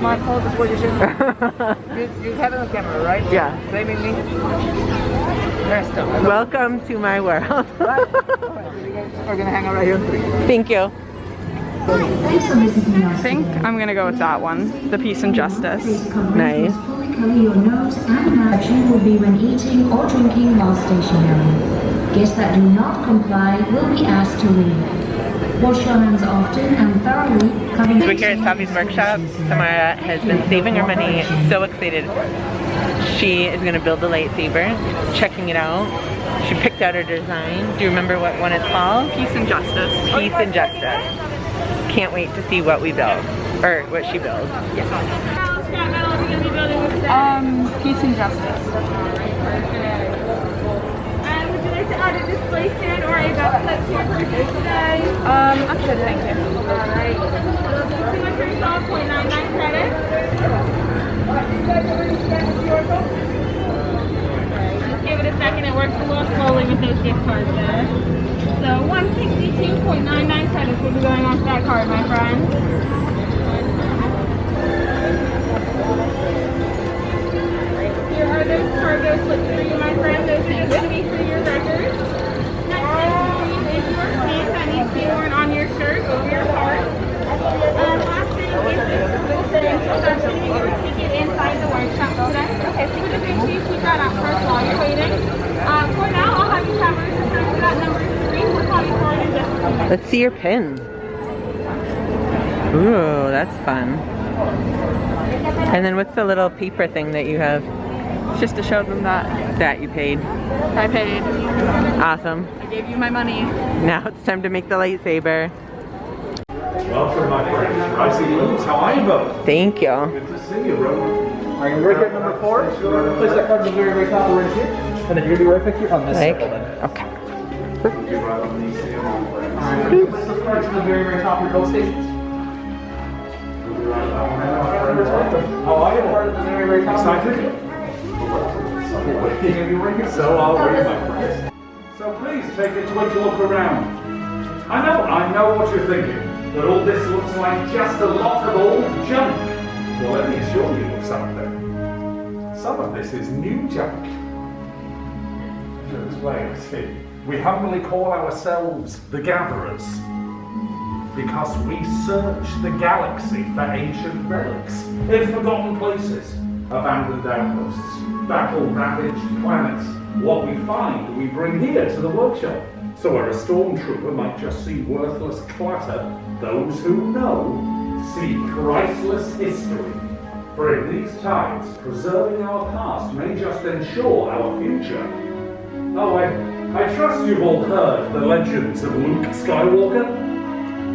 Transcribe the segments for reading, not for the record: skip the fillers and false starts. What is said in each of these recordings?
my fault, the position. you have it on camera, right? Yeah. Blaming me? Messed up. Welcome to my world. Right. We're gonna hang out right here on 3. Thank you. I think I'm gonna go with that one, the peace and justice. Nice. Cover your nose and mouth will be when eating or drinking while stationary. Guests that do not comply will be asked to leave. Wash your hands often and thoroughly. So we're here at Savi's workshop. Samara has been saving her money, so excited. She is going to build the lightsaber, checking it out. She picked out her design. Do you remember what one it's called? Peace and justice. Peace and Justice. Can't wait to see what we build, or what she builds. Peace and justice. Would you like to add a display stand or a backpack to your purchase today? Actually, thank you. Alright. So it'll be 212.99 credits. Just give it a second. It works a little slowly with those gift cards there. So 162.99 credits will be going on to that card, my friend. Here are those cargo slips for you, my friend. Those are just going to be for your records. Next thing is your stamp that needs to be worn on your shirt over your card. Last thing is this little credential that's going to be your ticket inside the workshop today. Okay, so just make sure you keep that out first while you're waiting. For now, I'll have you covered for that number 3. We'll call you forward in just a few minutes. Let's see your pin. Ooh, that's fun. And then what's the little paper thing that you have? Just to show them that You paid. I paid. Awesome. I gave you my money. Now it's time to make the lightsaber. Welcome, my friends. Rising Moons, how are you both? Thank you. Good to see you, Roman. Are you right here at number 4? Place that card on the very, very top right here. And then you're gonna be right back here on this Like, circle then. okay. You're right on these here, my friends. Alright, place those cards on the very, very top of your gold stations. How are you? Card at the very, very top. Excited? So are we, my friends. So please take a quick look around. I know what you're thinking. That all this looks like just a lot of old junk. Well, let me assure you of something. Some of this is new junk. To explain, see, we humbly call ourselves the Gatherers because we search the galaxy for ancient relics in forgotten places, abandoned outposts, battle-ravaged planets. What we find, we bring here to the workshop. So where a stormtrooper might just see worthless clutter, those who know see priceless history. For in these times, preserving our past may just ensure our future. Oh, I trust you've all heard the legends of Luke Skywalker?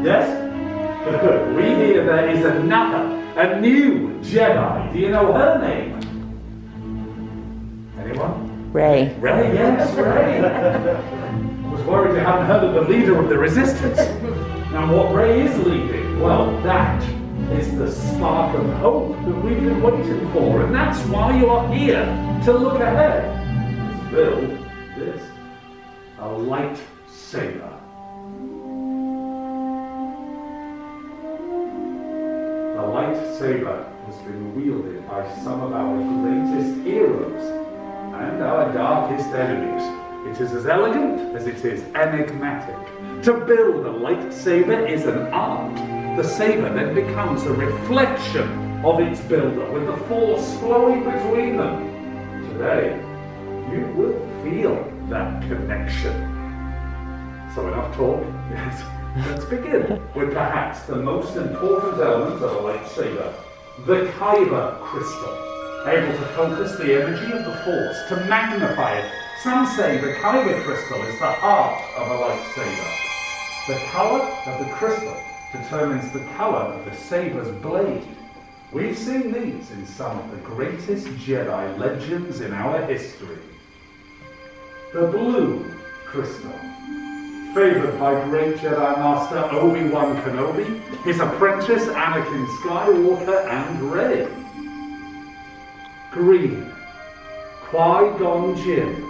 Yes? Good. We hear there is a new Jedi. Do you know her name? Anyone? Ray. Ray, yes, Ray. I was worried you hadn't heard of the leader of the resistance. Now what Ray is leading, well, that is the spark of hope that we've been waiting for, and that's why you are here, to look ahead. Let's build this, a lightsaber. The lightsaber has been wielded by some of our greatest heroes and our darkest enemies. It is as elegant as it is enigmatic. To build a lightsaber is an art. The saber then becomes a reflection of its builder, with the force flowing between them. Today, you will feel that connection. So enough talk, yes. Let's begin with perhaps the most important element of a lightsaber, the kyber crystal. Able to focus the energy of the force, to magnify it. Some say the kyber crystal is the heart of a lightsaber. The color of the crystal determines the color of the saber's blade. We've seen these in some of the greatest Jedi legends in our history. The blue crystal, favored by great Jedi Master Obi-Wan Kenobi, his apprentice Anakin Skywalker and Rey. Green, Qui-Gon Jinn,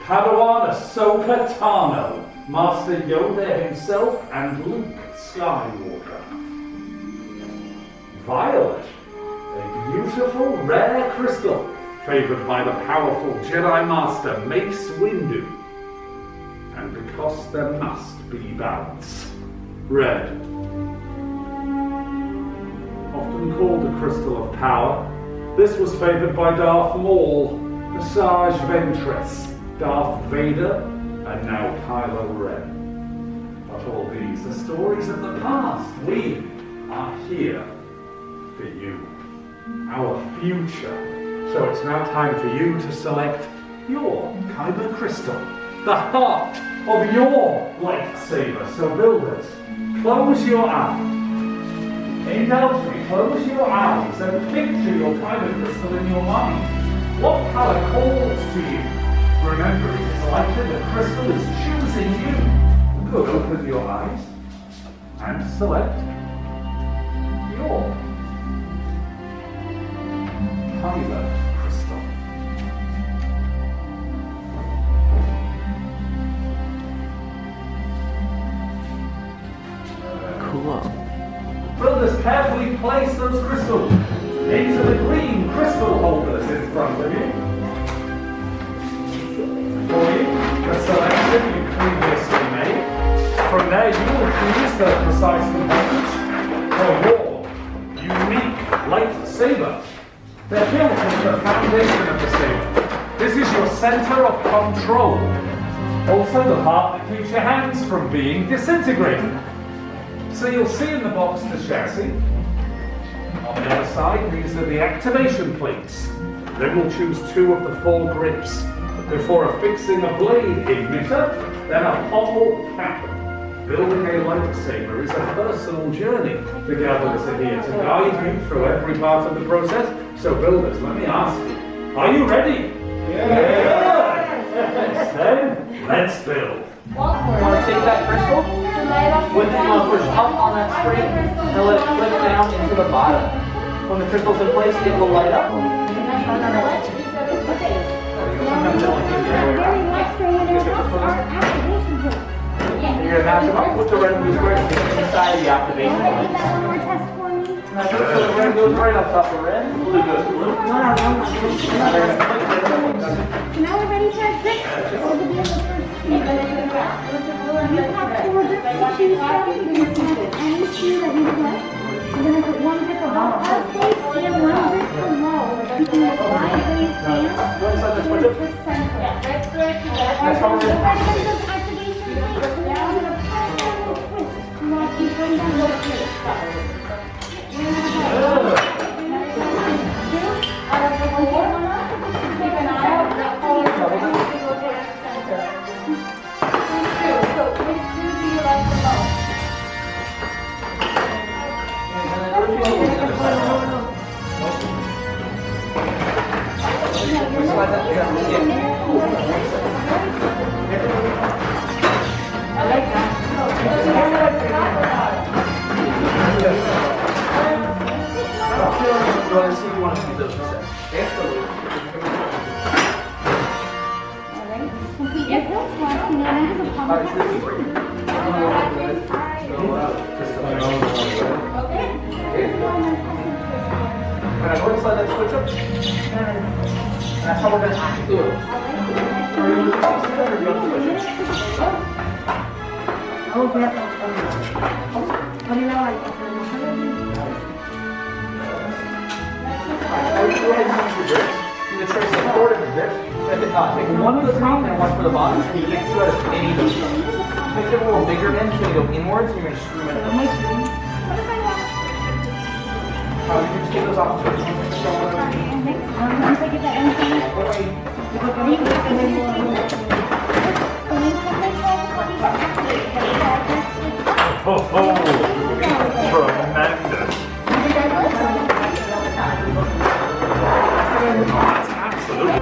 Padawan Ahsoka Tano, Master Yoda himself, and Luke Skywalker. Violet, beautiful, rare crystal, favored by the powerful Jedi Master Mace Windu. And because there must be balance. Red. Often called the crystal of power, this was favored by Darth Maul, Asajj Ventress, Darth Vader, and now Kylo Ren. But all these are stories of the past. We are here for you, our future. So it's now time for you to select your kyber crystal, the heart of your lightsaber. So builders, close your eyes. Indulge me, close your eyes and picture your kyber crystal in your mind. What color calls to you? Remember, it is likely the crystal is choosing you. Good, open your eyes and select your kyber crystal. Cool. Builders, carefully place those crystals into the green crystal holders in front of you. For you, the selection you previously made. From there, you will choose the precise components for your unique lightsaber. They're built into the foundation of the saber. This is your center of control. Also the part that keeps your hands from being disintegrated. So you'll see in the box the chassis. On the other side, these are the activation plates. Then we'll choose 2 of the 4 grips. Before affixing a blade emitter, then a pommel cap. Building a lightsaber is a personal journey. The gatherers are here to guide you through every part of the process. So builders, let me ask you, are you ready? Yes! Then, let's build. You want to take that crystal? When you want to push up on that spring and let it click down into the bottom. When the crystal's in place, it will light up. And you're going to match them up with the red and blue squares inside the activation points. Now, so the red goes right up top of red, blue goes blue. Now we're ready for a grip. Hold the first two. You have 4 grips to choose from. You're going to select any 2 that you play. You're going to put 1 grip above our face and 1 grip below. You can make 5 ways stand. Here's the center. That's good. That's how we're going to activation points. Now we're going to pull and twist to lock each one down. Out of the 1 up, keep an eye out for that color. So which 2 do you like the most? I like that. You want to see if you want to do those steps. Alright, complete your hilt test, and then there's a pommel cap. Okay. When I go and slide that switch up, and that's how we're going to have to do it. Are you looking at this or do you want to switch it? Oh, yeah. What do you like? Go ahead and use your grips. You can trace the 4 different grips. Take 1 for the top and 1 for the bottom. And you can do it at any of those. Make them a little bigger then, so you go inwards and you're going to screw them in. You can just take those off. Once I get that Tremendous. That's absolutely.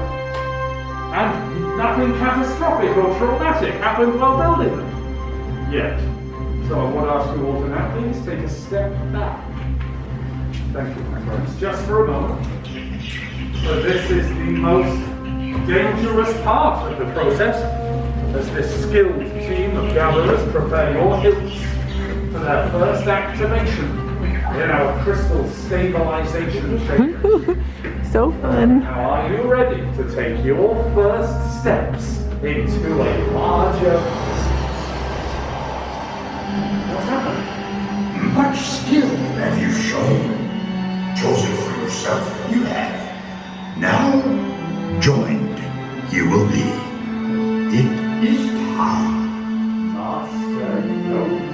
And nothing catastrophic or traumatic happened while building them. Yet. So I want to ask you all to now please take a step back. Thank you, my friends. Just for a moment. So this is the most dangerous part of the process, as this skilled team of gatherers prepare your hilts for their first activation. in our crystal stabilization chamber. So fun. Now, are you ready to take your first steps into a larger... What's happened? Much skill have you shown. Chosen for yourself, you have. Now, joined you will be. It is time. Master Yoda.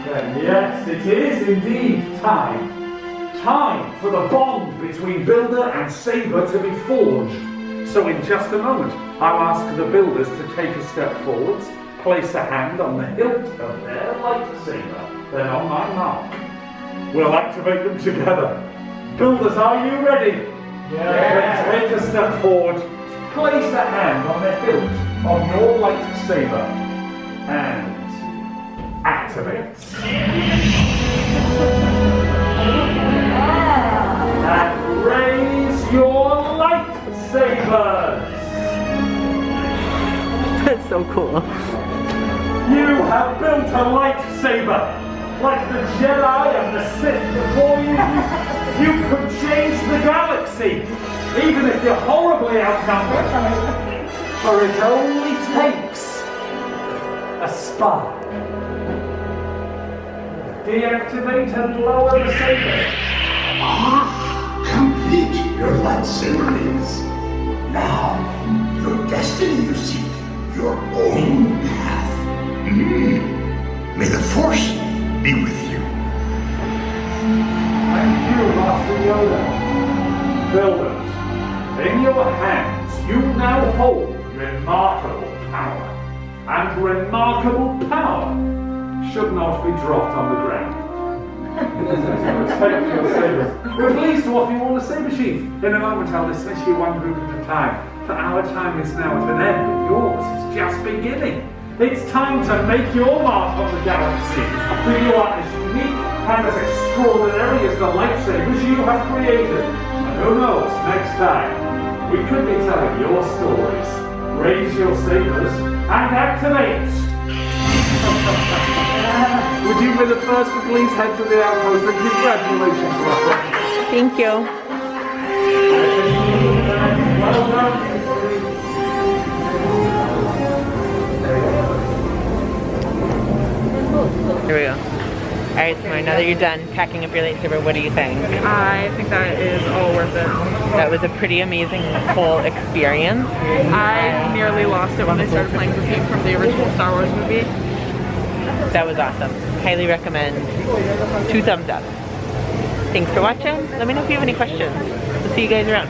Then yes, it is indeed time. Time for the bond between builder and saber to be forged. So in just a moment, I'll ask the builders to take a step forwards, place a hand on the hilt of their lightsaber, then on my mark. We'll activate them together. Builders, are you ready? Yeah. Then take a step forward, place a hand on the hilt of your lightsaber, and activate. And raise your lightsabers! That's so cool. You have built a lightsaber! Like the Jedi and the Sith before you, you could change the galaxy! Even if you're horribly outnumbered! For it only takes a spark. Deactivate and lower the saber. Complete your lightsaber is. Now, your destiny you seek, your own path. May the Force be with you. Thank you, Master Yoda. Builders, in your hands you now hold remarkable power. And remarkable power should not be dropped on the ground. Take your sabers. We're pleased to offer you all a saber sheath. In a moment I'll dismiss you one group at a time. For our time is now at an end, and yours is just beginning. It's time to make your mark on the galaxy. For you are as unique and as extraordinary as the lightsabers you have created. And who knows, next time, we could be telling your stories. Raise your sabers and activate! Would you be the first to please head to the outpost, and congratulations, my friend. Thank you. Well done. Here we go. Alright, Samara, now that you're done packing up your lightsaber, what do you think? I think that is all worth it. That was a pretty amazing whole experience. I nearly lost it when I started playing the theme from the original Star Wars movie. That was awesome. Highly recommend. 2 thumbs up. Thanks for watching. Let me know if you have any questions. We'll see you guys around.